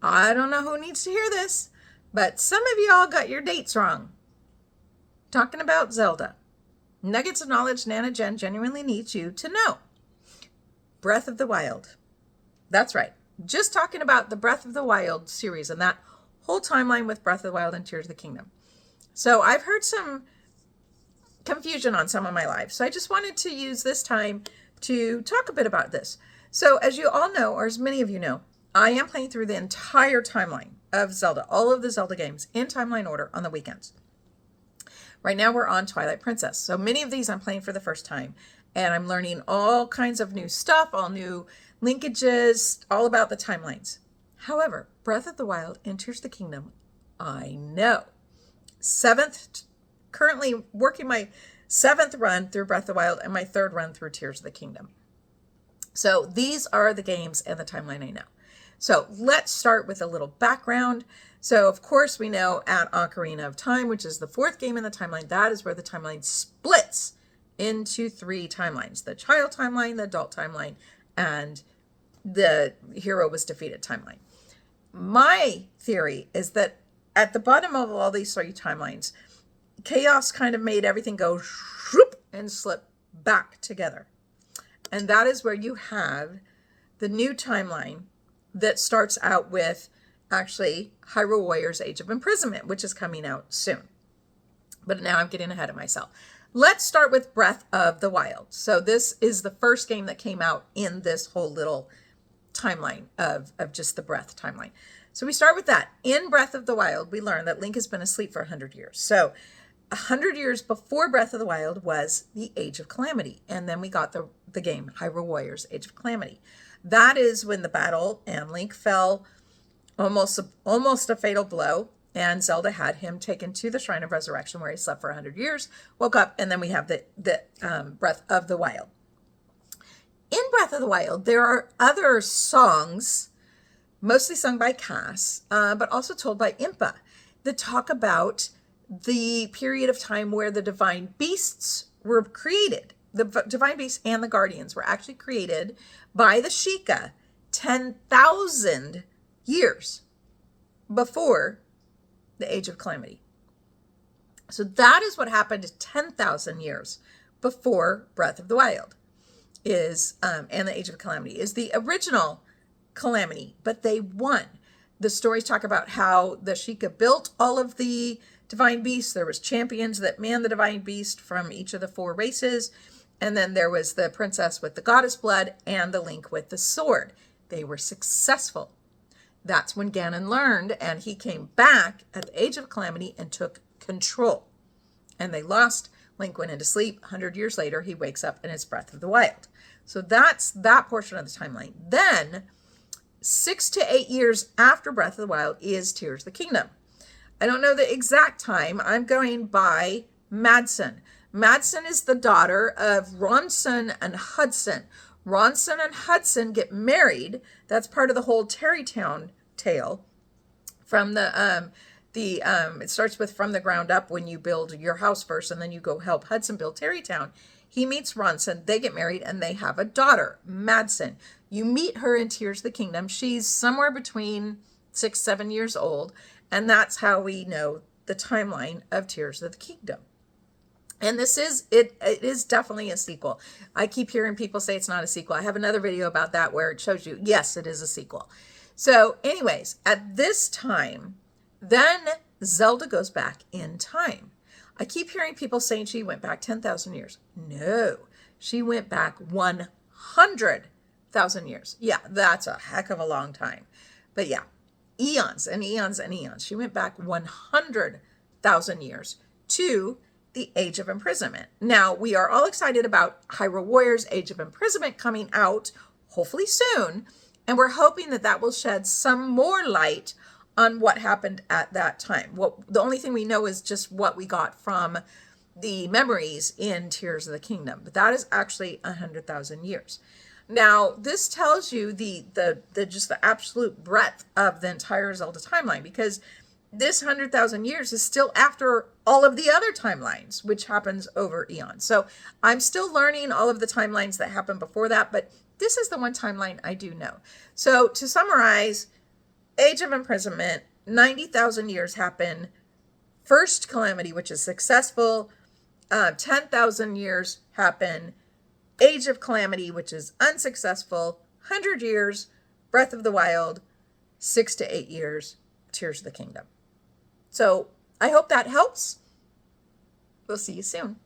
I don't know who needs to hear this, but some of y'all got your dates wrong. Talking about Zelda. Nuggets of knowledge Nana Jen genuinely needs you to know. Breath of the Wild. That's right. Just talking about the Breath of the Wild series and that whole timeline with Breath of the Wild and Tears of the Kingdom. So I've heard some confusion on some of my lives. So I just wanted to use this time to talk a bit about this. So as you all know, or as many of you know, I am playing through the entire timeline of Zelda, all of the Zelda games in timeline order on the weekends. Right now we're on Twilight Princess. So many of these I'm playing for the first time, and I'm learning all kinds of new stuff, all new linkages, all about the timelines. However, Breath of the Wild and Tears of the Kingdom, I know. Currently working my 7th run through Breath of the Wild and my 3rd run through Tears of the Kingdom. So these are the games and the timeline I know. So let's start with a little background. So of course we know at Ocarina of Time, which is the 4th game in the timeline, that is where the timeline splits into 3 timelines. The child timeline, the adult timeline, and the hero was defeated timeline. My theory is that at the bottom of all these 3 timelines, chaos kind of made everything go shroop and slip back together. And that is where you have the new timeline that starts out with actually Hyrule Warriors Age of Imprisonment, which is coming out soon. But now I'm getting ahead of myself. Let's start with Breath of the Wild. So this is the first game that came out in this whole little timeline of just the Breath timeline. So we start with that. In Breath of the Wild, we learn that Link has been asleep for 100 years. So 100 years before Breath of the Wild was the Age of Calamity. And then we got the game Hyrule Warriors Age of Calamity. That is when the battle and Link fell almost a fatal blow. And Zelda had him taken to the Shrine of Resurrection where he slept for 100 years, woke up, and then we have the Breath of the Wild. In Breath of the Wild, there are other songs, mostly sung by Cass, but also told by Impa, that talk about the period of time where the divine beasts were created. The divine beasts and the guardians were actually created by the Sheikah 10,000 years before the Age of Calamity. So that is what happened 10,000 years before Breath of the Wild is, and the Age of Calamity is the original Calamity, but they won. The stories talk about how the Sheikah built all of the divine beasts. There was champions that manned the divine beast from each of the 4 races. And then there was the princess with the goddess blood and the Link with the sword. They were successful. That's when Ganon learned, and he came back at the Age of Calamity and took control. And they lost. Link went into sleep. 100 years later, he wakes up and it's Breath of the Wild. So that's that portion of the timeline. Then, 6 to 8 years after Breath of the Wild is Tears of the Kingdom. I don't know the exact time. I'm going by Madsen. Madsen is the daughter of Ronson and Hudson. Ronson and Hudson get married. That's part of the whole Terrytown tale. From it starts with From the Ground Up, when you build your house first and then you go help Hudson build Terrytown. He meets Ronson, they get married, and they have a daughter, Madsen. You meet her in Tears of the Kingdom. She's somewhere between 6-7 years old, and that's how we know the timeline of Tears of the Kingdom. And this is, it is definitely a sequel. I keep hearing people say it's not a sequel. I have another video about that where it shows you, yes, it is a sequel. So anyways, at this time, then Zelda goes back in time. I keep hearing people saying she went back 10,000 years. No, she went back 100,000 years. Yeah, that's a heck of a long time. But yeah, eons and eons and eons. She went back 100,000 years to the Age of Imprisonment. Now, we are all excited about Hyrule Warriors Age of Imprisonment coming out hopefully soon, and we're hoping that that will shed some more light on what happened at that time. The only thing we know is just what we got from the memories in Tears of the Kingdom, but that is actually 100,000 years. Now, this tells you the just the absolute breadth of the entire Zelda timeline, because this 100,000 years is still after all of the other timelines, which happens over eons. So I'm still learning all of the timelines that happened before that, but this is the one timeline I do know. So to summarize, Age of Imprisonment, 90,000 years happen. First Calamity, which is successful, 10,000 years happen. Age of Calamity, which is unsuccessful, 100 years. Breath of the Wild, 6 to 8 years. Tears of the Kingdom. So I hope that helps. We'll see you soon.